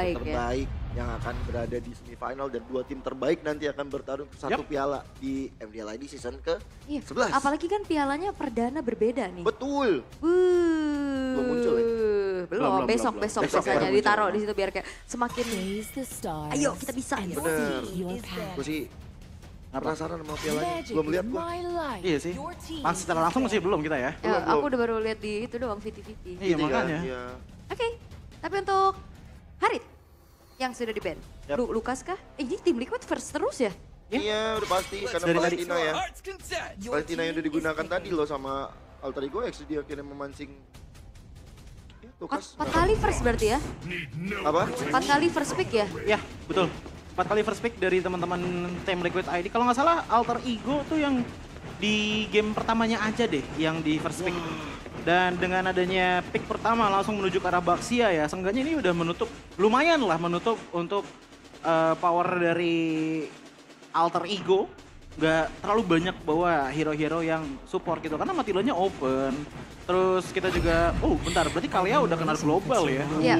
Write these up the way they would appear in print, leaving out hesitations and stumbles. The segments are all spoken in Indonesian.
terbaik ya. Terbaik yang akan berada di semifinal dan 2 tim terbaik nanti akan bertarung satu piala di MDL ID season Iya. ke-11. Apalagi kan pialanya perdana berbeda nih. Betul. Belum muncul ya? Belum, besok Besok biasanya baru ditaruh muncul. di situ biar kayak semakin ayo kita bisa. Bener. Gue sih penasaran sama pialanya. Belum lihat gue. Iya sih. Secara langsung masih belum kita ya. Ya, Belum. aku udah baru lihat di itu doang VT-VT. Iya Gitu kan, makanya. iya. Oke, tapi untuk Harit yang sudah di ban, Yap. Lukas kah? Ini tim Liquid first terus ya? Iya udah pasti karena Dari tadi. Valentina ya. Valentina yang udah digunakan tadi loh sama Alter Ego X dia akhirnya memancing. Ya, Lukas. 4 kali first berarti ya? Apa? 4 kali first pick ya? Ya, betul. 4 kali first pick dari teman-teman tim Liquid ID. Kalau nggak salah Alter Ego tuh yang di game pertamanya aja deh yang di first pick. Dan dengan adanya pick pertama langsung menuju ke arah Baxia ya. Seenggaknya ini udah menutup, lumayan lah menutup untuk power dari Alter Ego. Nggak terlalu banyak bawa hero-hero yang support gitu. Karena Matilonya open. Terus kita juga, bentar berarti Kalia udah kenal global ya. Iya.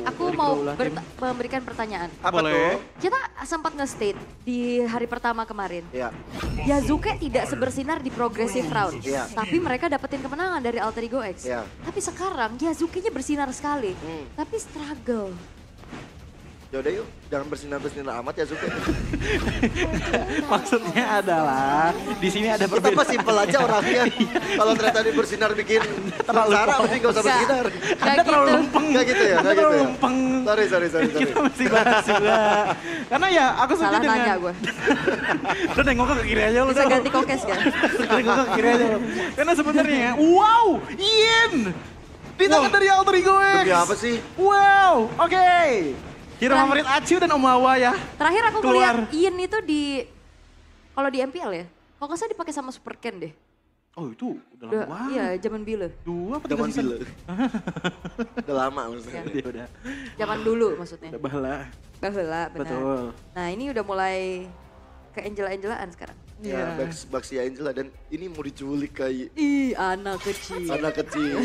Aku Dari mau kedua tim. memberikan pertanyaan. Apa Boleh. tuh? Kita sempat nge-state di hari pertama kemarin. Ya. Yasuke tidak sebersinar di progressive round. Iya. Tapi mereka dapetin kemenangan dari Alter Ego X. Iya. Tapi sekarang Yasuke-nya bersinar sekali. Tapi struggle. Yaudah yuk, jangan bersinar-bersinar amat ya Zuke. Maksudnya adalah di sini ada Kita perbedaan. mah simpel aja orangnya. Kalau ternyata dia bersinar bikin sengsara, mending gak usah bersinar. Anda terlalu gitu. lempeng. Gak gitu ya, Anda gak gitu terlalu ya. lempeng. Sorry. Kita masih bahas juga. Karena ya aku setuju Salah dengan... nanya gue. Udah nengok ke kiri aja lu. Bisa Dong. ganti kokes kan? Nengok ke kiri aja lu. Karena sebenarnya, wow, Ian. Di tangan dari Alter Ego X. Demi apa sih? Wow, oke. Hero favorit Acu dan Omawa ya. Terakhir aku Keluar. ngeliat Ian itu di, kalau di MPL ya, kalau nggak salah dipakai sama Super Ken deh. Oh itu udah lama Udah, banget. iya, zaman Bile. 2 apa 3 Zaman season? gila. Udah lama maksudnya. Dia udah Zaman dulu maksudnya. bahala. Baheula, benar. Betul. Nah ini udah mulai ke Angela-Angelaan sekarang. Ya, Iya. Baxia Angela dan ini mau diculik kayak Ih, anak kecil. anak kecil.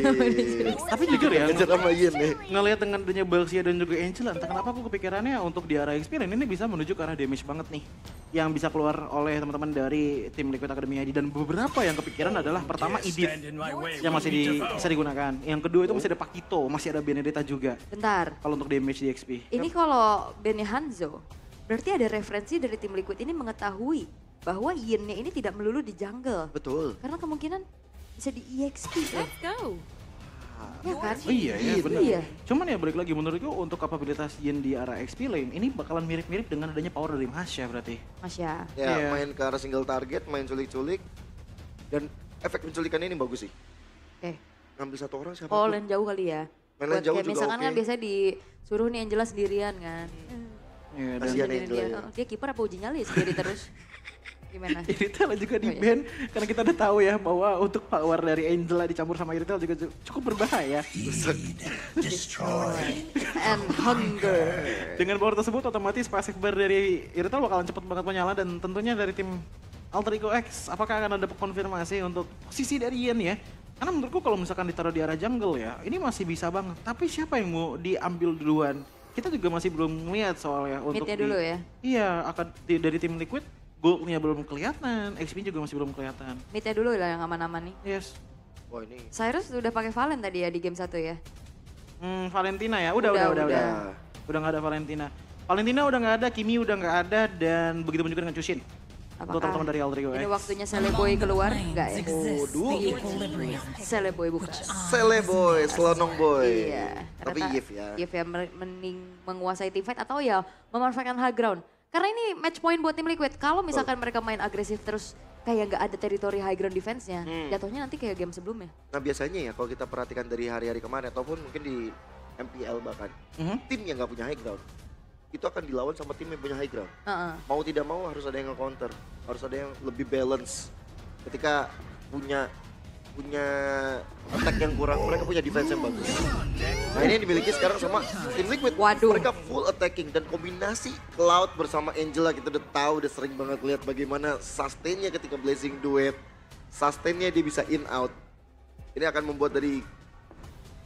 Tapi jujur ya, Ngejar sama Ian nih. ngelihat dengan adanya Baxia dan juga Angela, entah kenapa aku kepikirannya untuk di arah experience ini bisa menuju ke arah damage banget nih. Yang bisa keluar oleh teman-teman dari tim Liquid Academy ID. Dan beberapa yang kepikiran adalah pertama Edith yang masih bisa digunakan. Yang kedua itu masih ada Pakito, masih ada Benedetta juga. Bentar, Kalau untuk damage di XP. ini kalau bandnya Hanzo, berarti ada referensi dari tim Liquid ini mengetahui bahwa Ian-nya ini tidak melulu di jungle. Betul. Karena kemungkinan bisa di EXP kan? Ya kan? Oh iya ya benar. Iya. Cuman ya balik lagi menurutku untuk kapabilitas Yin di arah XP lane ini bakalan mirip-mirip dengan adanya power dari Masya berarti. Masya. Ya, Iya. main ke arah single target, main culik-culik. Dan efek penculikan ini bagus sih. Oke. Ngambil satu orang siapa? Oh, lane jauh kali ya. Main Buat lane jauh kayak juga misalkan oke. kan biasanya disuruh nih Angela sendirian kan. Iya, dan Kasihan Sendirian Angela dia. ya. Oh, dia kiper apa uji nyali sendiri terus? Gimana? Iritel juga di Oh, iya. ban karena kita udah tahu ya bahwa untuk power dari Angela dicampur sama Iritel juga cukup berbahaya. And hunger. Dengan power tersebut otomatis passive bar dari Iritel bakalan cepet banget menyala dan tentunya dari tim Alter Ego X apakah akan ada konfirmasi untuk posisi dari Ian ya? Karena menurutku kalau misalkan ditaruh di arah jungle ya, ini masih bisa banget. Tapi siapa yang mau diambil duluan? Kita juga masih belum ngeliat soalnya untuk Mid-nya dulu ya? Iya, dari tim Liquid gold-nya belum kelihatan, XP juga masih belum kelihatan. Mid-nya dulu lah yang aman-aman nih. Yes. Wah ini. Cyrus udah pakai Valen tadi ya di game 1 ya? Valentina ya, udah. Udah nggak ada Valentina. Valentina udah nggak ada, Kimi udah nggak ada, dan begitu pun juga dengan Chushin. Untuk teman-teman dari Alter Ego Ini X. waktunya Seleboy keluar? Enggak ya? Seleboy bukan. Sele boy, Selonong boy. Iya. Tapi Ternyata Yves ya. Yves ya mending menguasai teamfight atau ya memanfaatkan high ground. Karena ini match point buat tim Liquid. Kalau misalkan mereka main agresif terus kayak nggak ada teritori high ground defense-nya, jatuhnya nanti kayak game sebelumnya. Nah biasanya ya kalau kita perhatikan dari hari-hari kemarin ataupun mungkin di MPL bahkan. Tim yang nggak punya high ground. Itu akan dilawan sama tim yang punya high ground. Heeh. Mau tidak mau harus ada yang nge-counter. Harus ada yang lebih balance. Ketika punya attack yang kurang, mereka punya defense yang bagus. Nah ini yang dimiliki sekarang sama tim Liquid. Waduh. Mereka full attacking dan kombinasi Cloud bersama Angela kita udah tahu, udah sering banget lihat bagaimana sustainnya ketika Blazing duet. Sustainnya dia bisa in out. Ini akan membuat dari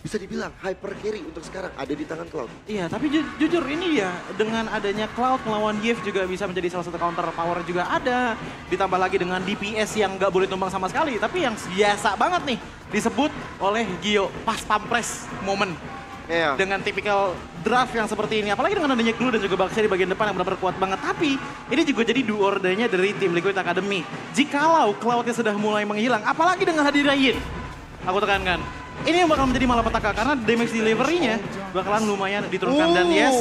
bisa dibilang hyper carry untuk sekarang ada di tangan Cloud. Iya, tapi jujur ini ya dengan adanya Cloud melawan Yves juga bisa menjadi salah satu counter power juga ada. Ditambah lagi dengan DPS yang nggak boleh tumbang sama sekali, tapi yang biasa banget nih disebut oleh Gio pas pampres momen. Iya. Dengan tipikal draft yang seperti ini, apalagi dengan adanya Glue dan juga Baxia di bagian depan yang benar-benar kuat banget. Tapi ini juga jadi do or die-nya dari tim Liquid Academy. Jikalau Cloud-nya sudah mulai menghilang, apalagi dengan hadirnya Yin, aku tekankan, ini yang bakal menjadi malapetaka karena damage delivery-nya bakalan lumayan diturunkan. Dan yes,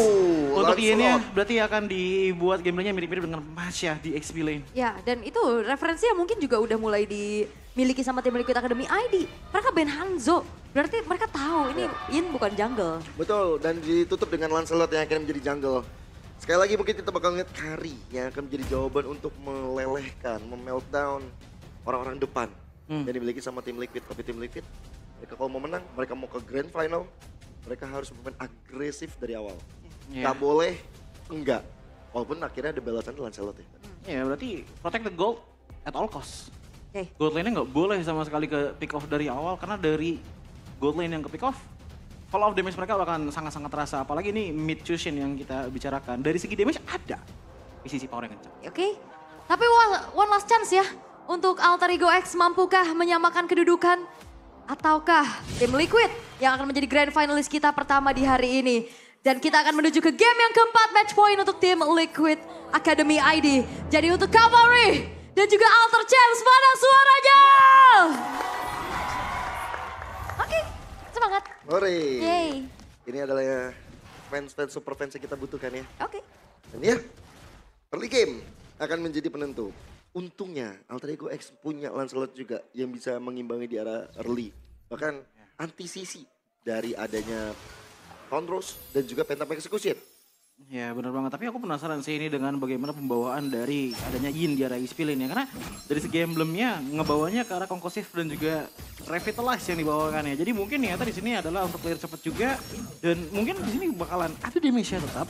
untuk Yin-nya berarti akan dibuat gameplaynya mirip-mirip dengan Masya di XP lane. Ya, dan itu referensinya mungkin juga udah mulai dimiliki sama tim Liquid Academy ID. Mereka ban Hanzo, berarti mereka tahu ini Yin bukan jungle. Betul, dan ditutup dengan Lancelot yang akan menjadi jungle. Sekali lagi mungkin kita bakal ngeliat Kari yang akan menjadi jawaban untuk melelehkan, memeltdown orang-orang depan yang dimiliki sama tim Liquid. Tapi tim Liquid, mereka kalau mau menang, mereka mau ke grand final, mereka harus bermain agresif dari awal. Gak boleh enggak, walaupun akhirnya ada balasan Lancelot ya. Ya berarti protect the gold at all cost. Oke. Gold lane-nya nggak boleh sama sekali ke pick off dari awal karena dari gold lane yang ke pick off, fall off damage mereka akan sangat-sangat terasa. Apalagi ini mid Chushin yang kita bicarakan. Dari segi damage ada, di sisi power yang kencang. Oke, tapi one last chance ya untuk Alter Ego X, mampukah menyamakan kedudukan? Ataukah tim Liquid yang akan menjadi grand finalist kita pertama di hari ini? Dan kita akan menuju ke game yang keempat, match point untuk tim Liquid Academy ID. Jadi untuk Cavalry dan juga Alter Champs, mana suaranya? Oke, semangat. Hore. Yeay. Ini adalah fans-fans super fans yang kita butuhkan ya. Oke. Dan ya, early game akan menjadi penentu. Untungnya Alter Ego X punya Lancelot juga yang bisa mengimbangi di arah early. Bahkan antisisi dari adanya Foundrose dan juga Phantom Execution. Ya benar banget, tapi aku penasaran sih ini dengan bagaimana pembawaan dari adanya Yin di arah XP lane ya. Karena dari segi emblemnya ngebawanya ke arah Conclusive dan juga Revitalize yang dibawakannya. Jadi mungkin ya di sini adalah untuk clear cepat juga. Dan mungkin di sini bakalan ada damage-nya tetap.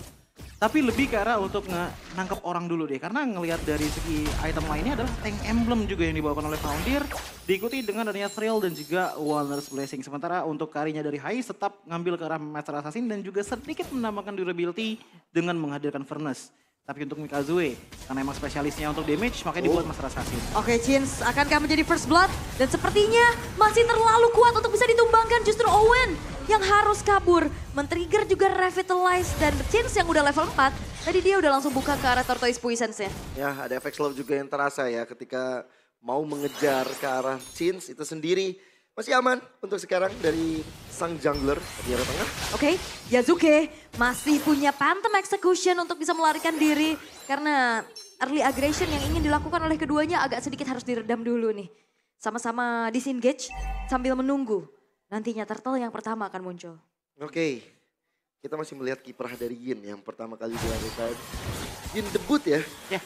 Tapi lebih ke arah untuk nangkep orang dulu deh. Karena ngelihat dari segi item lainnya adalah tank emblem juga yang dibawakan oleh Foundir. Diikuti dengan adanya Thrill dan juga Wonders Blessing. Sementara untuk karinya dari Hais tetap ngambil ke arah Master Assassin dan juga sedikit menambahkan durability dengan menghadirkan Furnace. Tapi untuk Mikazue, karena emang spesialisnya untuk damage, makanya dibuat Master Assassin. Oke, Chins, akankah menjadi first blood? Dan sepertinya masih terlalu kuat untuk bisa ditumbangkan, justru Owen yang harus kabur. Men-trigger juga Revitalize, dan Chins yang udah level 4, tadi dia udah langsung buka ke arah Tortoise Puissance-nya. Ya, ada efek slow juga yang terasa ya ketika mau mengejar ke arah Chins itu sendiri. Masih aman untuk sekarang dari sang jungler di arah tengah. Oke, Yazuke masih punya Phantom Execution untuk bisa melarikan diri. Karena early aggression yang ingin dilakukan oleh keduanya agak sedikit harus diredam dulu nih. Sama-sama disengage sambil menunggu. Nantinya Turtle yang pertama akan muncul. Oke, kita masih melihat kiprah dari Yin yang pertama kali dilakukan. Yin debut ya. Ya.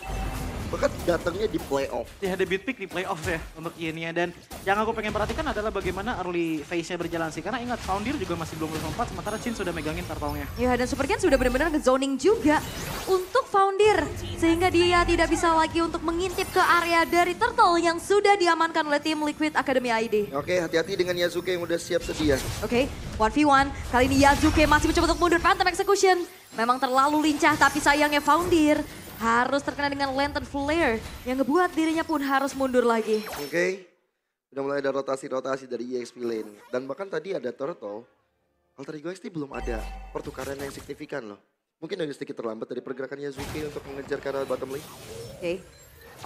Bahkan datangnya di playoff. Ya debut pick di playoff ya untuk Yin-nya. Dan yang aku pengen perhatikan adalah bagaimana early phase-nya berjalan sih. Karena ingat Foundir juga masih belum level 4 sementara Chin sudah megangin turtle-nya. Ya, dan Super Ken sudah benar-benar nge-zoning juga untuk Foundir. Sehingga dia tidak bisa lagi untuk mengintip ke area dari turtle yang sudah diamankan oleh tim Liquid Academy ID. Oke, hati-hati dengan Yazuke yang udah siap sedia. Oke, 1v1. Kali ini Yazuke masih mencoba untuk mundur Phantom Execution. Memang terlalu lincah tapi sayangnya Foundir harus terkena dengan Lantern Flare yang ngebuat dirinya pun harus mundur lagi. Oke, udah mulai ada rotasi-rotasi dari EXP lane. Dan bahkan tadi ada Turtle, Alter Ego XT belum ada pertukaran yang signifikan loh. Mungkin agak sedikit terlambat dari pergerakan Yazuke untuk mengejar ke arah bottom lane. Oke,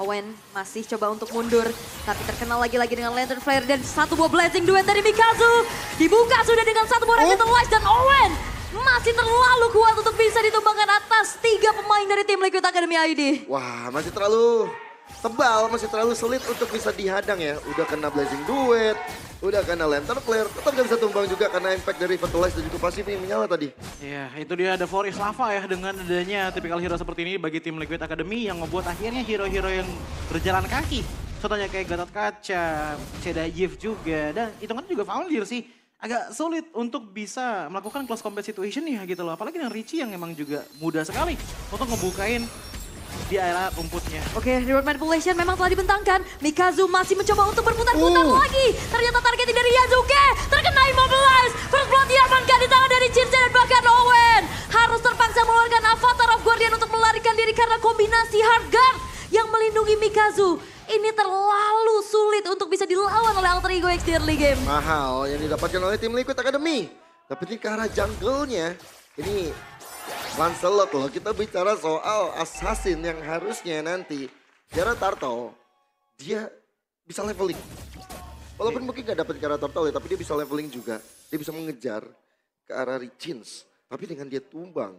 Owen masih coba untuk mundur, tapi terkenal lagi-lagi dengan Lantern Flare dan satu buah Blazing Duet dari Mikazu. Dibuka sudah dengan satu buah Revitalize dan Owen masih terlalu kuat untuk bisa ditumbangkan atas 3 pemain dari tim Liquid Academy ID. Wah, masih terlalu tebal, masih terlalu sulit untuk bisa dihadang ya. Udah kena Blazing Duet, udah kena Lantern Flare, tetap gak bisa tumbang juga karena impact dari Fertilize dan juga pasif yang menyala tadi. Ya itu dia ada Forest Lava ya dengan adanya tipikal hero seperti ini bagi tim Liquid Academy yang membuat akhirnya hero-hero yang berjalan kaki. Contohnya kayak Gatot Kaca, Cedayev juga, dan hitungan juga Foundir sih. Agak sulit untuk bisa melakukan close combat situation ya gitu loh. Apalagi dengan Richie yang emang juga mudah sekali untuk ngebukain di area rumputnya. Oke, reward manipulation memang telah dibentangkan. Mikazu masih mencoba untuk berputar-putar lagi. Ternyata targeting dari Yasuke terkena immobilize. First blood diamankan di tangan dari Chinsei dan bahkan Owen harus terpaksa mengeluarkan Avatar of Guardian untuk melarikan diri karena kombinasi hard guard yang melindungi Mikazu. Ini terlalu sulit untuk bisa dilawan oleh Alter Ego X di early game. Mahal yang didapatkan oleh tim Liquid Academy. Tapi ini ke arah jungle-nya. Ini Lancelot loh, kita bicara soal assassin yang harusnya nanti Tiara Turtle, dia bisa leveling. Walaupun mungkin gak dapat Tiara Turtle ya, tapi dia bisa leveling juga. Dia bisa mengejar ke arah Richins, tapi dengan dia tumbang.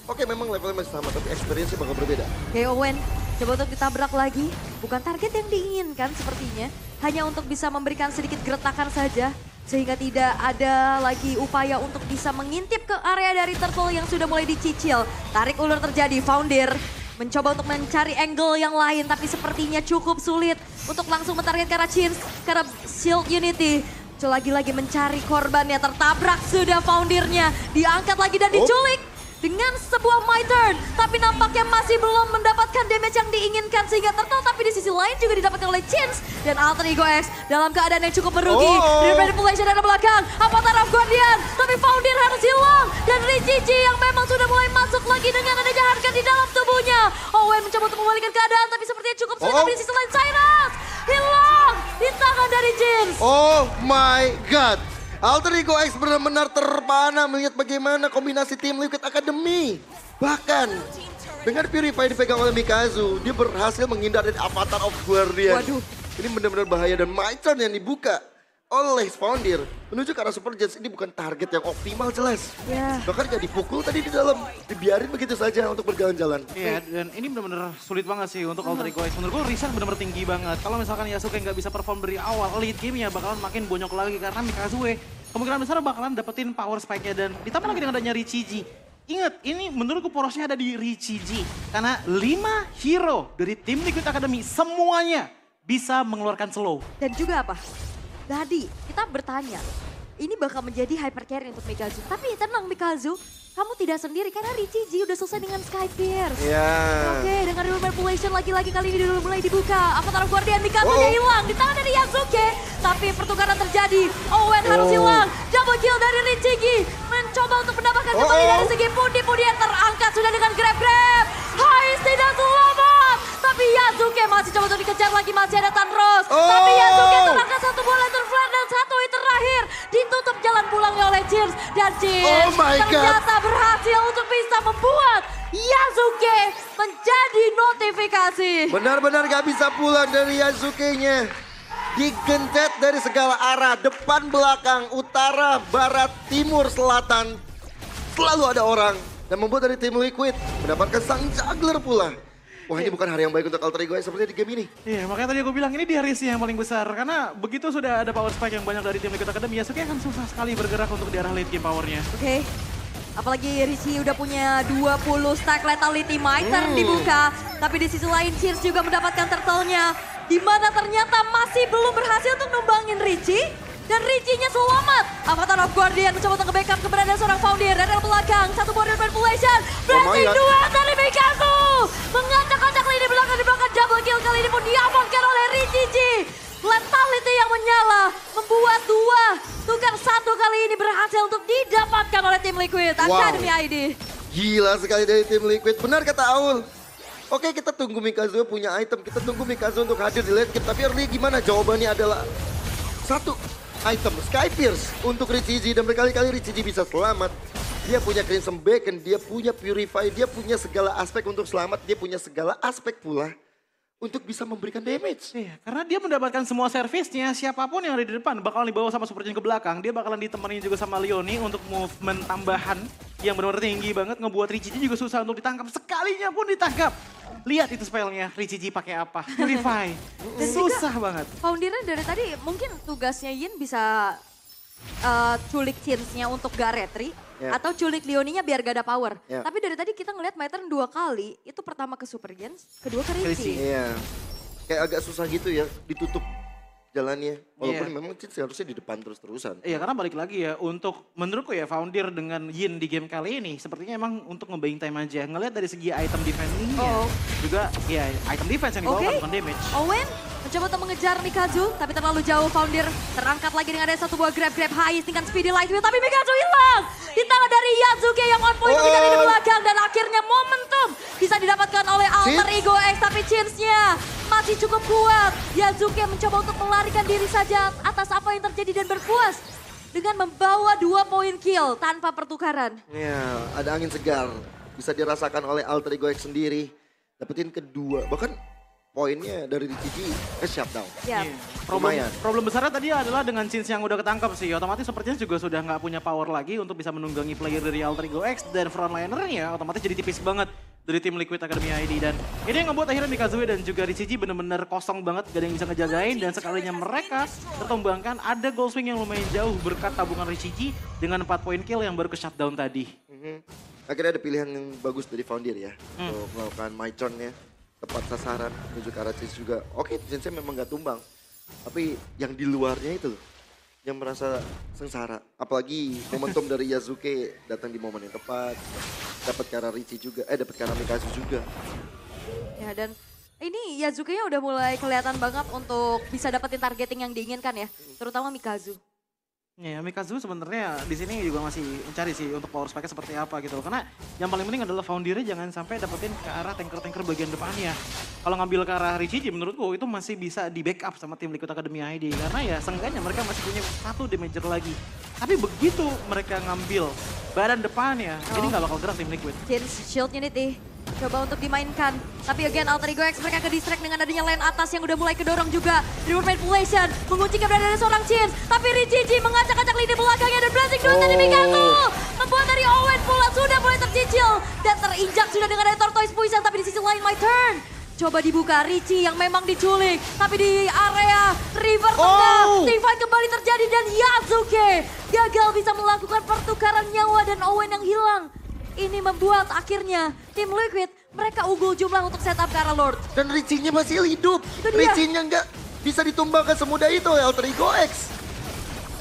Oke, memang levelnya masih sama, tapi experience-nya bakal berbeda. Oke, Owen coba untuk ditabrak lagi. Bukan target yang diinginkan sepertinya. Hanya untuk bisa memberikan sedikit geretakan saja. Sehingga tidak ada lagi upaya untuk bisa mengintip ke area dari Turtle yang sudah mulai dicicil. Tarik ulur terjadi, Foundir mencoba untuk mencari angle yang lain. Tapi sepertinya cukup sulit untuk langsung mentarget ke arah Chins, ke arah Shield Unity. Lagi-lagi mencari korbannya, tertabrak sudah Foundirnya. Diangkat lagi dan diculik. Dengan sebuah My Turn, tapi nampaknya masih belum mendapatkan damage yang diinginkan sehingga Turtle, tapi di sisi lain juga didapatkan oleh Chins dan Alter Ego X dalam keadaan yang cukup merugi. Dari manipulation dari belakang, Avatar of Guardian, tapi Foundir harus hilang dan Richiji yang memang sudah mulai masuk lagi dengan adanya harga di dalam tubuhnya. Owen mencoba untuk membalikkan keadaan, tapi sepertinya cukup sulit, tapi di sisi lain Cyrus hilang di tangan dari Chins. Oh my god. Alter Ego X benar-benar terpana melihat bagaimana kombinasi tim Liquid Academy. Bahkan dengan Purify dipegang oleh Mikazu, dia berhasil menghindar dari Avatar of Guardian. Waduh. Ini benar-benar bahaya dan Maichan yang dibuka oleh Foundir menuju ke arah Super Jets ini bukan target yang optimal jelas. Ya. Bahkan gak dipukul tadi di dalam, dibiarin begitu saja untuk berjalan-jalan. Iya, dan ini benar-benar sulit banget sih untuk Alter Ego X. Menurut gue reset benar-benar tinggi banget. Kalau misalkan Yasuke nggak bisa perform dari awal, late game-nya bakalan makin bonyok lagi karena Mikazuwe kemungkinan besar bakalan dapetin power spike-nya dan ditambah lagi dengan adanya Richiji. Ingat, ini menurutku porosnya ada di Richiji. Karena 5 hero dari tim Liquid Academy semuanya bisa mengeluarkan slow. Dan juga apa? Tadi kita bertanya, ini bakal menjadi hyper carry untuk Mikazu. Tapi tenang Mikazu, kamu tidak sendiri karena Richiji udah selesai dengan Sky Pierce. Oke, dengan real manipulation lagi-lagi kali ini dulu mulai dibuka. Avatar of Guardian Mikazu-nya hilang di tangan dari Yasuke. Tapi pertukaran terjadi, Owen harus hilang. Double kill dari Richiji. Mencoba untuk mendapatkan kembali dari segi pundi-pundi yang terangkat sudah dengan grab-grab. Hais tidak selamat. Tapi Yasuke masih coba untuk dikejar lagi, masih ada Tanros. Tapi Yasuke terangkat satu bola flat dan satu hit terakhir. Ditutup jalan pulangnya oleh Cheers. Dan Cheers ternyata berhasil untuk bisa membuat Yasuke menjadi notifikasi. Benar-benar gak bisa pulang dari Yasuke-nya. Digencet dari segala arah, depan, belakang, utara, barat, timur, selatan. Selalu ada orang dan membuat dari tim Liquid mendapatkan sang juggler pula. Wah, ini bukan hari yang baik untuk Alter Ego seperti di game ini. Iya, makanya tadi aku bilang ini di risk yang paling besar. Karena begitu sudah ada power spike yang banyak dari tim Liquid Academy, Yasuke akan susah sekali bergerak untuk di arah late game powernya. Oke. Apalagi Richie udah punya 20 stack Lethality Mitre dibuka. Tapi di sisi lain Cheers juga mendapatkan turtle-nya. Di mana ternyata masih belum berhasil untuk numbangin Richie. Dan Richie-nya selamat. Avatar of Guardian mencoba untuk nge-backup keberadaan seorang Foundir. Dari belakang, satu border manipulation. Blessing dua dari Mikazu. Mengacak-acak lini belakang, di belakang double kill kali ini pun diamankan oleh Richie. Lethality yang menyala. Membuat dua. Tukar satu kali ini berhasil untuk didapatkan oleh tim Liquid. Academy ID. Gila sekali dari tim Liquid. Benar kata Aul. Oke, kita tunggu Mikazu punya item. Kita tunggu Mikazu untuk hadir di late game. Tapi early gimana? Jawabannya adalah satu item Sky Pierce untuk Richiji. Dan berkali-kali Richiji bisa selamat. Dia punya Crimson Beacon, dia punya Purify, dia punya segala aspek untuk selamat. Dia punya segala aspek pula untuk bisa memberikan damage. Iya, karena dia mendapatkan semua servisnya, siapapun yang ada di depan bakalan dibawa sama Super Jin ke belakang. Dia bakalan ditemenin juga sama Leoni untuk movement tambahan yang benar-benar tinggi banget. Ngebuat Richiji juga susah untuk ditangkap, sekalinya pun ditangkap. Lihat itu spellnya, Richiji pakai apa? Purify. Susah banget. Foundirnya dari tadi mungkin tugasnya Yin bisa culik Chins-nya untuk gak retri. Atau culik Leoninya biar gak ada power. Tapi dari tadi kita ngeliat Maitern 2 kali, itu pertama ke Super Gens, kedua ke Richie. Iya, kayak agak susah gitu ya ditutup jalannya. Walaupun Iya. memang Chin seharusnya di depan terus-terusan. Iya karena balik lagi ya untuk menurutku ya Foundir dengan Yin di game kali ini sepertinya emang untuk nge-buying time aja. Ngelihat dari segi item defending-nya juga ya item defense yang dibawa bukan damage. Owen mencoba untuk mengejar Mikazu, tapi terlalu jauh. Foundir terangkat lagi dengan ada satu buah grab highs dengan speedy light wheel, tapi Mikazu hilang di tangan dari Yazuke yang on point ketika di belakang, dan akhirnya momentum bisa didapatkan oleh Alter Ego X, tapi chance-nya masih cukup kuat. Yazuke mencoba untuk melarikan diri saja atas apa yang terjadi dan berpuas dengan membawa 2 poin kill tanpa pertukaran. Ya, ada angin segar. Bisa dirasakan oleh Alter Ego X sendiri. Dapetin kedua, bahkan poinnya dari Richie shutdown. Ya. Iya. Lumayan. Problem besarnya tadi adalah dengan Chins yang udah ketangkap sih. Otomatis sepertinya juga sudah nggak punya power lagi untuk bisa menunggangi player dari Alter Ego X. Dan frontlinernya otomatis jadi tipis banget dari tim Liquid Academy ID. Dan ini yang ngebuat akhirnya Mikazu dan juga Richie bener-bener kosong banget. Gak ada yang bisa ngejagain. Dan sekalinya mereka tertumbangkan ada goal swing yang lumayan jauh berkat tabungan Richie dengan 4 poin kill yang baru ke shutdown tadi. Akhirnya ada pilihan yang bagus dari Foundir ya. Untuk melakukan my turn-nya. Tepat sasaran, menuju ke arah Chins juga. Oke, Chinsnya memang gak tumbang. Tapi yang di luarnya itu loh, yang merasa sengsara. Apalagi momentum dari Yazuke datang di momen yang tepat. Dapat ke arah Richie juga, dapat ke arah Mikazu juga. Ya, dan ini Yazuke-nya udah mulai kelihatan banget untuk bisa dapetin targeting yang diinginkan ya, terutama Mikazu. Ya, Mikazu sebenarnya di sini juga masih mencari sih untuk power spike seperti apa gitu. Karena yang paling penting adalah Foundirnya jangan sampai dapetin ke arah tanker-tanker bagian depannya. Kalau ngambil ke arah Richie menurutku itu masih bisa di backup sama tim Liquid Academy ID. Karena ya seenggaknya mereka masih punya 1 damager lagi. Tapi begitu mereka ngambil badan depannya, ini nggak bakal gerak tim Liquid. Chins shield unity coba untuk dimainkan. Tapi again Alter Ego X mereka ke distract dengan adanya lane atas yang udah mulai kedorong juga. Reward manipulation mengunci keberadaan dari seorang Chins. Tapi Richie mengacak-acak lini belakangnya dan blessing dulu dari Mikazu. Membuat dari Owen pula sudah mulai tercicil. Dan terinjak sudah dengan ada Tortoise Poison. Tapi di sisi lain my turn. Coba dibuka Richie yang memang diculik. Tapi di area river tengah. Teamfight kembali terjadi dan Yazuke gagal bisa melakukan pertukaran nyawa dan Owen yang hilang. Ini membuat akhirnya tim Liquid mereka unggul jumlah untuk setup ke arah Lord. Dan Richie-nya masih hidup. Itu dia. Richie-nya nggak bisa ditumbangkan semudah itu oleh Alter Ego X.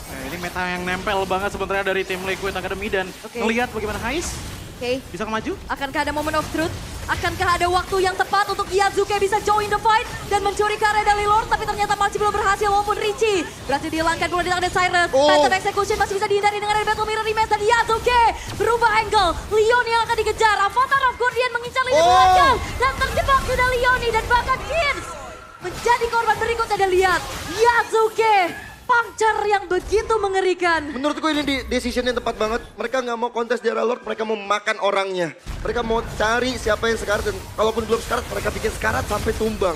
Nah, ini meta yang nempel banget sebenarnya dari tim Liquid Academy dan ngelihat bagaimana Hais Oke. bisa maju. Akankah ada moment of truth? Akankah ada waktu yang tepat untuk Yazuke bisa join the fight dan mencuri karya dari Lord, tapi ternyata masih belum berhasil walaupun Richie berhasil dihilangkan pula di tangan Cyrus. Pattern execution masih bisa dihindari dengan ada battle mirror rematch dan Yazuke berubah angle. Leon yang akan dikejar, Avatar of Guardian mengincar lini belakang dan terjebak sudah Leoni dan bahkan Kins menjadi korban berikutnya. Dan lihat Yazuke puncture yang begitu mengerikan. Menurutku ini decision yang tepat banget. Mereka nggak mau kontes di arah Lord, mereka mau makan orangnya. Mereka mau cari siapa yang sekarat dan kalaupun belum sekarat mereka bikin sekarat sampai tumbang.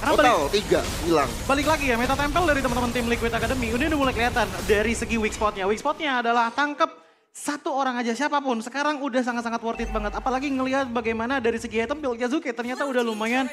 Karena Total 3 hilang. Balik lagi ya, meta tempel dari teman-teman tim Liquid Academy udah mulai kelihatan dari segi weak spotnya. Weak spotnya adalah tangkap 1 orang aja siapapun. Sekarang udah sangat-sangat worth it banget. Apalagi ngelihat bagaimana dari segi item build Yazuke ternyata udah lumayan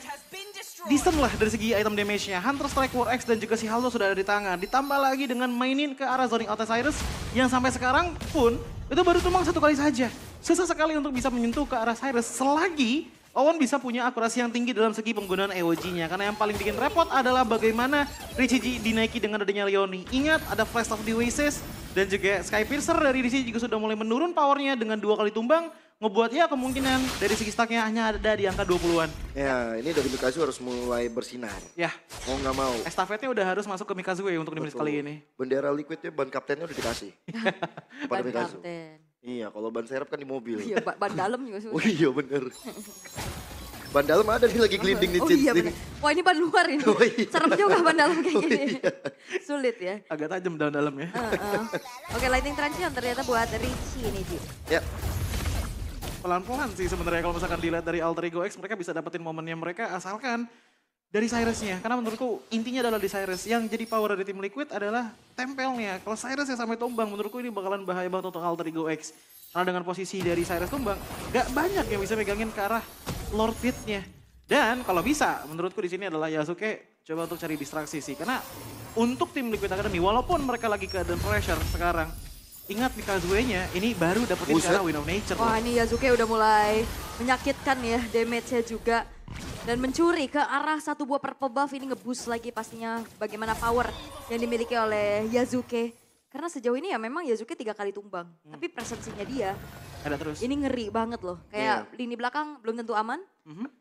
decent lah dari segi item damage-nya. Hunter Strike War X dan juga si Haldo sudah ada di tangan. Ditambah lagi dengan mainin ke arah zoning out Cyrus yang sampai sekarang pun itu baru tumbang 1 kali saja. Susah sekali untuk bisa menyentuh ke arah Cyrus selagi Owen bisa punya akurasi yang tinggi dalam segi penggunaan EOG-nya. Karena yang paling bikin repot adalah bagaimana Richie dinaiki dengan adanya Leoni. Ingat ada Flash of the Oasis dan juga Sky Piercer dari Richie juga sudah mulai menurun powernya dengan 2 kali tumbang. Ngebuatnya kemungkinan dari segi stacknya hanya ada di angka 20-an. Ya, ini dari Mikazu harus mulai bersinar. Ya, Mau nggak mau. estafetnya udah harus masuk ke Mikazu untuk di menit kali ini. Bendera Liquidnya ban kaptennya udah dikasih. Pada Ban Mikazu. kapten. Iya, kalau ban serep kan di mobil. Iya, ban dalam juga Oh sudah. iya bener. Ban dalam ada nih lagi gelinding nih Oh Chins iya nih. bener. Wah ini ban luar ini. Oh iya. Serem juga ban dalam kayak Oh gini. iya. Sulit ya. Agak tajam dalam-dalamnya. Oke, lightning transition ternyata buat Richie ini, Ji. Ya, Pelan-pelan sih sebenarnya kalau misalkan dilihat dari Alter Ego X mereka bisa dapetin momennya mereka asalkan dari Cyrusnya. Karena menurutku intinya adalah di Cyrus. Yang jadi power dari tim Liquid adalah tempelnya. Kalau Cyrus yang sampai tumbang menurutku ini bakalan bahaya banget untuk Alter Ego X. Karena dengan posisi dari Cyrus tumbang gak banyak yang bisa megangin ke arah Lord Pit-nya. Dan kalau bisa menurutku di sini adalah Yasuke coba untuk cari distraksi sih. Karena untuk tim Liquid Academy walaupun mereka lagi keadaan pressure sekarang. Ingat Mikazu-nya ini baru dapetin ke arah Wind of Nature. Wah ini Yazuke udah mulai menyakitkan ya damage-nya juga. Dan mencuri ke arah satu buah purple buff ini nge-boost lagi pastinya bagaimana power yang dimiliki oleh Yasuke. Karena sejauh ini ya memang Yasuke 3 kali tumbang. Tapi presensinya dia Ada terus. ini ngeri banget loh. Kayak lini belakang belum tentu aman.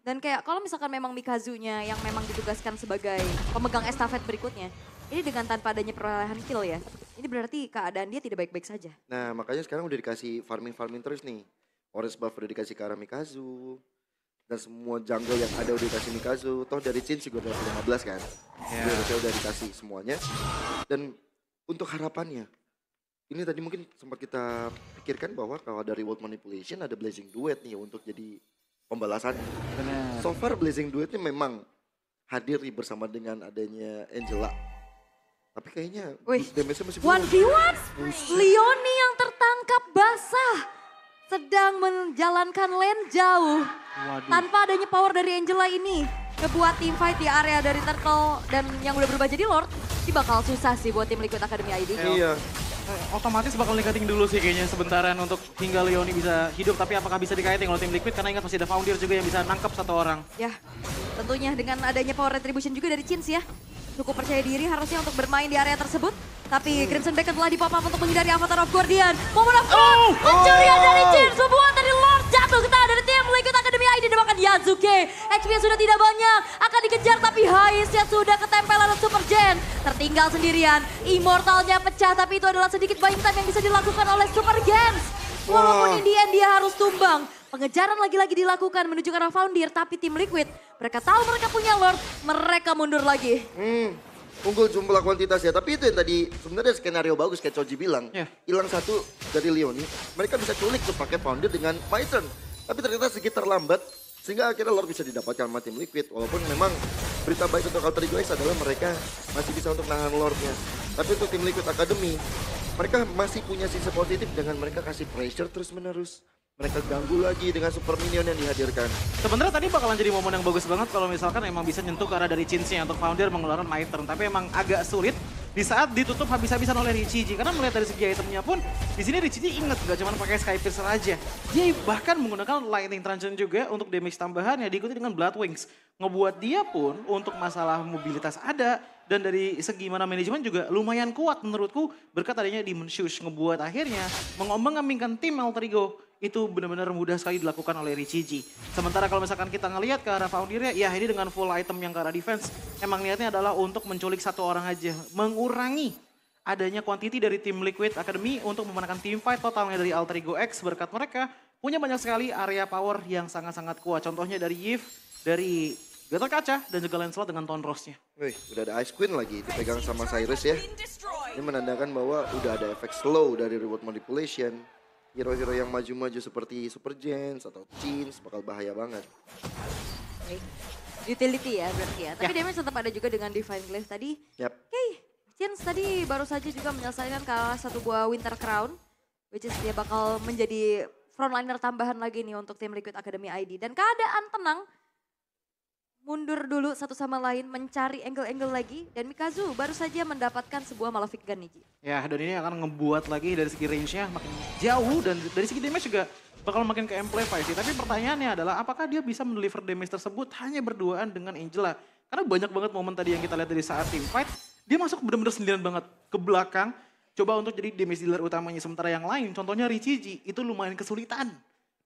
Dan kayak kalau misalkan memang Mikazunya yang memang ditugaskan sebagai pemegang estafet berikutnya. Ini dengan tanpa adanya perolehan kill ya. Ini berarti keadaan dia tidak baik-baik saja. Nah makanya sekarang udah dikasih farming terus nih. Orange buff udah dikasih ke arah Mikazu. Dan semua jungle yang ada udah dikasih Mikazu. Toh dari Chin juga udah 15 kan. Udah dikasih semuanya. Dan untuk harapannya. Ini tadi mungkin sempat kita pikirkan bahwa kalau dari World Manipulation ada Blazing Duet nih untuk jadi pembalasan. Benar. So far Blazing Duet ini memang hadir nih bersama dengan adanya Angela. Tapi kayaknya damage-nya masih belum. 1v1, Leoni yang tertangkap basah. Sedang menjalankan lane jauh. Waduh. Tanpa adanya power dari Angela ini. Ngebuat team fight di area dari Turtle dan yang udah berubah jadi Lord. Ini bakal susah sih buat tim Liquid Academy ID. Iya. Otomatis bakal ningkatin dulu sih kayaknya sebentaran untuk hingga Leoni bisa hidup. Tapi apakah bisa dikaitin oleh tim Liquid? Karena ingat masih ada Foundir juga yang bisa nangkep satu orang. Ya, tentunya dengan adanya power retribution juga dari Chins ya. Cukup percaya diri harusnya untuk bermain di area tersebut. Tapi Crimson Beacon telah di-pop up untuk menghindari Avatar of Guardian. Moment of truth, pencurian dari Chins. Sebuah dari Lord jatuh ke tangan dari tim Liquid Academy ID. Dimakan Yasuke. XP-nya sudah tidak banyak. Akan dikejar tapi Haze-nya sudah ketempelan Super Gen. Tertinggal sendirian. Immortalnya pecah tapi itu adalah sedikit buying time yang bisa dilakukan oleh Super Gens. Walaupun in the end dia harus tumbang. Pengejaran lagi-lagi dilakukan menuju ke arah Foundir. Tapi tim Liquid, mereka tahu mereka punya Lord. Mereka mundur lagi. Unggul jumlah kuantitas ya. Tapi itu yang tadi sebenarnya skenario bagus kayak Choji bilang. Hilang satu dari Leoni. Mereka bisa culik tuh pakai Foundir dengan Python. Tapi ternyata sedikit terlambat. Sehingga akhirnya Lord bisa didapatkan sama tim Liquid. Walaupun memang berita baik untuk Alter Ego X adalah mereka masih bisa untuk nahan Lordnya. Tapi untuk tim Liquid Academy, mereka masih punya sisi positif dengan mereka kasih pressure terus menerus. Mereka ganggu lagi dengan super minion yang dihadirkan. Sebenarnya tadi bakalan jadi momen yang bagus banget kalau misalkan emang bisa nyentuh ke arah dari Chinsnya untuk Founder mengeluarkan My Turn. Tapi emang agak sulit di saat ditutup habis-habisan oleh Richiji. Karena melihat dari segi itemnya pun, di sini Richiji inget gak cuma pakai Sky Piercer aja. Dia bahkan menggunakan Lightning Transcend juga untuk damage tambahan yang diikuti dengan Blood Wings. Ngebuat dia pun untuk masalah mobilitas ada. Dan dari segi mana manajemen juga lumayan kuat menurutku berkat adanya Demon Shoes. Ngebuat akhirnya mengombang-ambingkan tim Alter Ego. Itu benar-benar mudah sekali dilakukan oleh Richiji. Sementara kalau misalkan kita ngelihat ke arah Foundirnya, ya ini dengan full item yang ke arah defense. Emang niatnya adalah untuk menculik satu orang aja. Mengurangi adanya quantity dari tim Liquid Academy untuk memenangkan team fight totalnya dari Alter Ego X. Berkat mereka punya banyak sekali area power yang sangat-sangat kuat. Contohnya dari Yves, dari Gator Kaca, dan juga Lancelot dengan Tone Rose-nya. Wih, udah ada Ice Queen lagi dipegang sama Cyrus ya. Ini menandakan bahwa udah ada efek slow dari reward manipulation. Hero-hero yang maju-maju seperti Super Gens atau Chins bakal bahaya banget. Utility ya berarti ya. Tapi damage tetap ada juga dengan Divine Glaive tadi. Oke, Chins tadi baru saja juga menyelesaikan ke satu buah Winter Crown. Which is dia bakal menjadi frontliner tambahan lagi nih untuk tim Liquid Academy ID. Dan keadaan tenang. Mundur dulu satu sama lain, mencari angle-angle lagi. Dan Mikazu baru saja mendapatkan sebuah Malefic Gun nih. Ya, dan ini akan ngebuat lagi dari segi range-nya makin jauh. Dan dari segi damage juga bakal makin ke amplify sih. Tapi pertanyaannya adalah apakah dia bisa mendeliver damage tersebut hanya berduaan dengan Angela? Karena banyak banget momen tadi yang kita lihat dari saat team fight. Dia masuk benar-benar sendirian banget ke belakang. Coba untuk jadi damage dealer utamanya. Sementara yang lain, contohnya Richiji, itu lumayan kesulitan.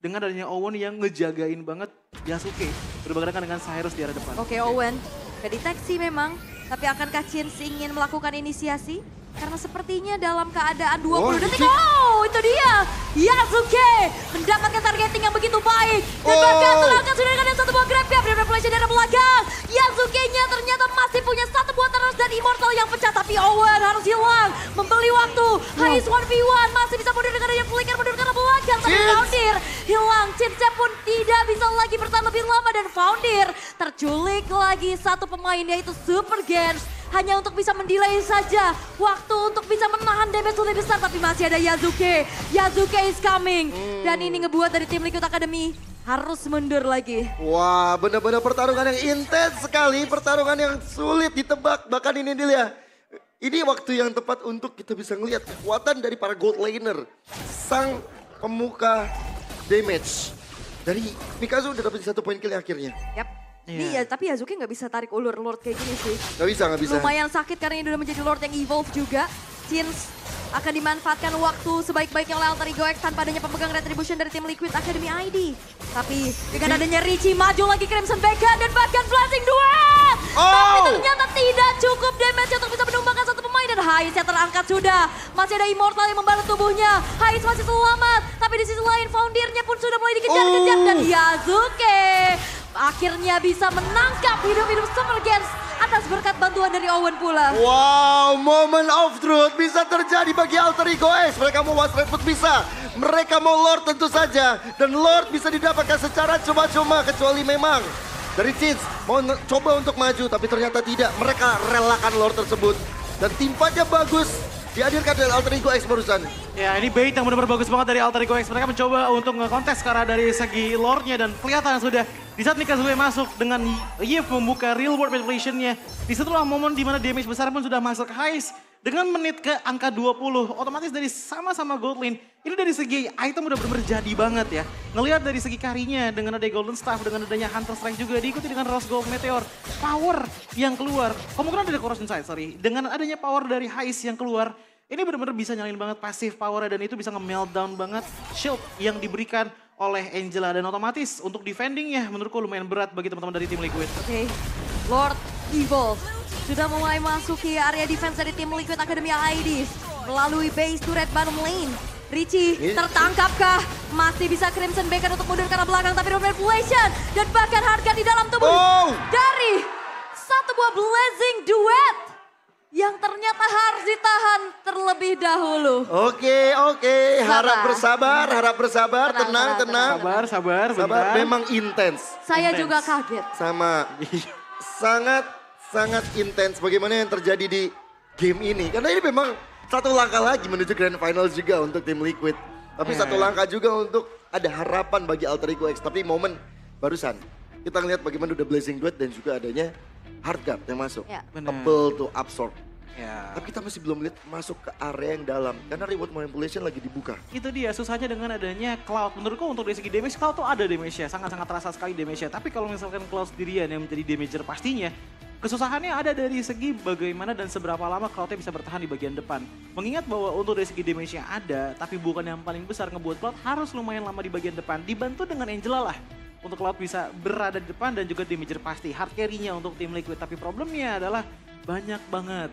Dengan adanya Owen yang ngejagain banget Yasuke. Berbarengan dengan Cyrus di arah depan. Oke, Owen kedeteksi memang. Tapi akankah Chins ingin melakukan inisiasi? Karena sepertinya dalam keadaan 20 detik. Oh, itu dia. Yasuke mendapatkan targeting yang begitu baik. Dan bahkan terangkat sudah dengan satu buah grab ya. Benar-benar flash dari belakang. Yasuke-nya ternyata masih punya satu buah terus dan Immortal yang pecah. Tapi Owen harus hilang. Membeli waktu. Haze 1v1 masih bisa mundur dengan adanya flicker mundur ke belakang. Tapi Foundir hilang. Chinsnya pun tidak bisa lagi bertahan lebih lama. Dan Foundir terculik lagi satu pemain yaitu Super Gens. Hanya untuk bisa mendelay saja waktu untuk bisa menahan damage lebih besar. Tapi masih ada Yasuke. Yasuke is coming. Dan ini ngebuat dari tim Liquid Academy harus mundur lagi. Wah, benar-benar pertarungan yang intens sekali. Pertarungan yang sulit ditebak. Bahkan ini dia. Ini waktu yang tepat untuk kita bisa ngelihat kekuatan dari para gold laner. Sang pemuka damage. Dari Mikazu udah dapat 1 poin kill akhirnya. Yap. Nih ya, tapi Yazuki nggak bisa tarik ulur Lord kayak gini sih. Nggak bisa. Lumayan sakit karena ini udah menjadi Lord yang evolve juga. Chins akan dimanfaatkan waktu sebaik-baiknya oleh Alter Ego X tanpa adanya pemegang retribution dari tim Liquid Academy ID. Tapi dengan adanya Richie maju lagi Crimson Bacon dan bahkan Blazing Duet. Tapi ternyata tidak cukup damage untuk bisa menumbangkan satu pemain. Dan Hais yang terangkat sudah. Masih ada Immortal yang membalas tubuhnya. Hais masih selamat. Tapi di sisi lain Foundirnya pun sudah mulai dikejar-kejar. Dan Yazuki akhirnya bisa menangkap hidup-hidup Summer Games atas berkat bantuan dari Owen pula. Wow, moment of truth bisa terjadi bagi Alter Ego X. Mereka mau Was Redwood bisa, mereka mau Lord tentu saja. Dan Lord bisa didapatkan secara cuma-cuma kecuali memang dari Chins mau coba untuk maju tapi ternyata tidak. Mereka relakan Lord tersebut dan timpanya bagus. Dihadirkan dari Alter Ego X barusan. Ya ini bait yang benar-benar bagus banget dari Alter Ego X. Mereka mencoba untuk nge-kontes karena dari segi lore-nya dan kelihatan sudah di saat Mikazuhe masuk dengan Yves membuka real world manipulation-nya. Disitulah momen dimana damage besar pun sudah masuk ke Hais. Dengan menit ke angka 20, otomatis dari sama-sama gold lane. Ini dari segi item udah benar-benar jadi banget ya. Ngelihat dari segi karinya dengan ada Golden Staff, dengan adanya Hunter Strike juga diikuti dengan Rose Gold Meteor. Power yang keluar, kemungkinan ada Corrosion Side, sorry. Dengan adanya power dari Hais yang keluar, ini benar-benar bisa nyalain banget pasif powernya dan itu bisa nge-meltdown banget shield yang diberikan oleh Angela. Dan otomatis untuk defendingnya menurutku lumayan berat bagi teman-teman dari tim Liquid. Oke, Lord Evolve sudah mulai masuki area defense dari tim Liquid Academy ID melalui base turret bottom lane. Richie tertangkapkah? Masih bisa Crimson Bacon untuk mundur ke arah belakang tapi manipulation dan bahkan harga di dalam tubuh dari satu buah Blazing Duet yang ternyata harus ditahan terlebih dahulu. Oke, harap bersabar, tenang. Sabar. Memang intens. Saya juga kaget. Sama, sangat intens bagaimana yang terjadi di game ini. Karena ini memang satu langkah lagi menuju Grand Finals juga untuk tim Liquid. Tapi satu langkah juga untuk ada harapan bagi Alter Ego X. Tapi momen barusan kita ngeliat bagaimana udah Blazing Duet dan juga adanya Hardguard yang masuk. Able to absorb. Ya. Tapi kita masih belum lihat masuk ke area yang dalam. Karena reward manipulation lagi dibuka. Itu dia susahnya dengan adanya Cloud. Menurutku untuk dari segi damage, Cloud tuh ada damage-nya. Sangat-sangat terasa sekali damage-nya. Tapi kalau misalkan Cloud sendirian yang menjadi damager pastinya, kesusahannya ada dari segi bagaimana dan seberapa lama Cloud-nya bisa bertahan di bagian depan. Mengingat bahwa untuk dari segi damage-nya ada, tapi bukan yang paling besar ngebuat Cloud harus lumayan lama di bagian depan. Dibantu dengan Angela lah. Untuk Cloud bisa berada di depan dan juga damager pasti. Hard carry-nya untuk tim Liquid. Tapi problemnya adalah banyak banget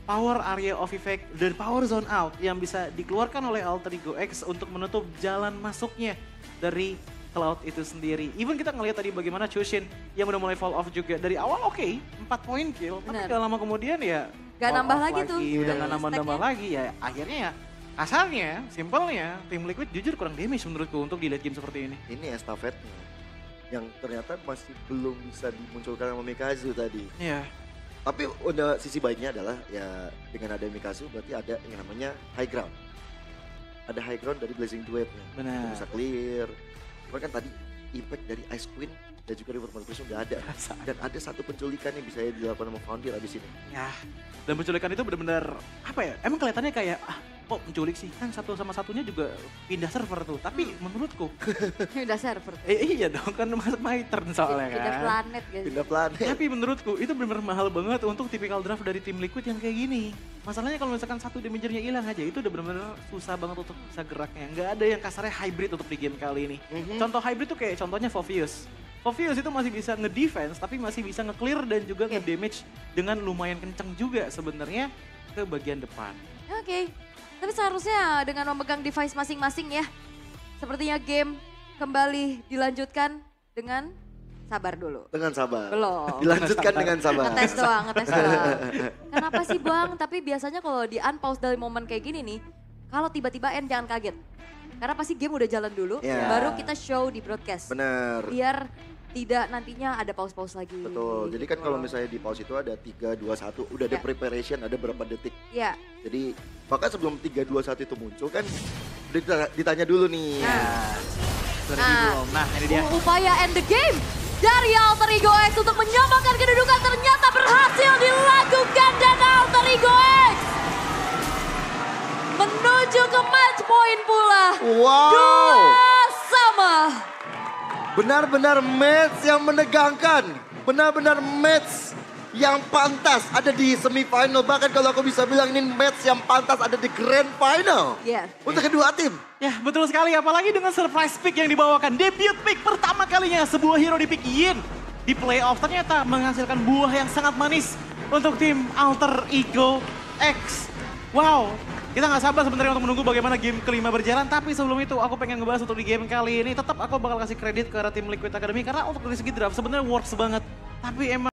power area of effect dan power zone out yang bisa dikeluarkan oleh Alter Ego X untuk menutup jalan masuknya dari Cloud itu sendiri. Even kita ngelihat tadi bagaimana Chushin yang udah mulai fall off juga. Dari awal 4 poin kill, tapi gak lama kemudian ya gak nambah lagi tuh. Udah gak nambah lagi ya akhirnya ya kasarnya, simpelnya tim Liquid jujur kurang damage menurutku untuk di late game seperti ini. Ini estafetnya yang ternyata masih belum bisa dimunculkan sama Mikazu tadi. Iya. Tapi udah sisi baiknya adalah ya dengan ada Mikazu berarti ada yang namanya high ground. Ada high ground dari Blazing Duet-nya. Benar. Bisa clear. Cuman kan tadi impact dari Ice Queen dan juga Reward Manipulation udah ada. Dan ada satu penculikan yang bisa dilakukan sama Foundir abis ini. Ya, dan penculikan itu benar-benar apa ya? Emang kelihatannya kayak kok penculik sih? Kan satu sama satunya juga pindah server tuh. Tapi menurutku Pindah server. iya dong kan masuk my turn soalnya kan. Pindah planet guys. Pindah planet. Tapi menurutku itu benar-benar mahal banget untuk tipikal draft dari tim Liquid yang kayak gini. Masalahnya kalau misalkan satu damagernya hilang aja itu udah benar-benar susah banget untuk bisa geraknya. Nggak ada yang kasarnya hybrid untuk di game kali ini. Contoh hybrid tuh kayak contohnya Fovius. Fovius itu masih bisa nge-defense tapi masih bisa nge-clear dan juga nge-damage dengan lumayan kenceng juga sebenarnya ke bagian depan. Oke. Tapi seharusnya dengan memegang device masing-masing ya. Sepertinya game kembali dilanjutkan dengan sabar dulu. Dengan sabar. Belum. Dilanjutkan dengan sabar. Ngetes doang. Kenapa sih Bang? Tapi biasanya kalau di unpause dari momen kayak gini nih, kalau tiba-tiba end jangan kaget. Karena pasti game udah jalan dulu, baru kita show di broadcast. Bener. Biar tidak nantinya ada pause-pause lagi. Betul, jadi kan kalau misalnya di pause itu ada 3, 2, 1, udah ada preparation, ada berapa detik. Iya. Jadi maka sebelum 3, 2, 1 itu muncul kan ditanya dulu nih. Nah ini dia. Upaya end the game dari Alter Ego X untuk menyamakan kedudukan ternyata berhasil dilakukan dan Alter Ego X menuju ke match point pula. Wow. 2-2. Benar-benar match yang menegangkan. benar-benar match yang pantas ada di semifinal. Bahkan kalau aku bisa bilang ini match yang pantas ada di grand final. Iya. Untuk kedua tim. Ya betul sekali, apalagi dengan surprise pick yang dibawakan. Debut pick pertama kalinya sebuah hero di pick Yin. Di playoff ternyata menghasilkan buah yang sangat manis untuk tim Alter Ego X. Wow, kita nggak sabar sebenarnya untuk menunggu bagaimana game kelima berjalan. Tapi sebelum itu aku pengen ngebahas untuk di game kali ini. Tetap aku bakal kasih kredit ke arah tim Liquid Academy. Karena untuk dari segi draft sebenarnya works banget. Tapi emang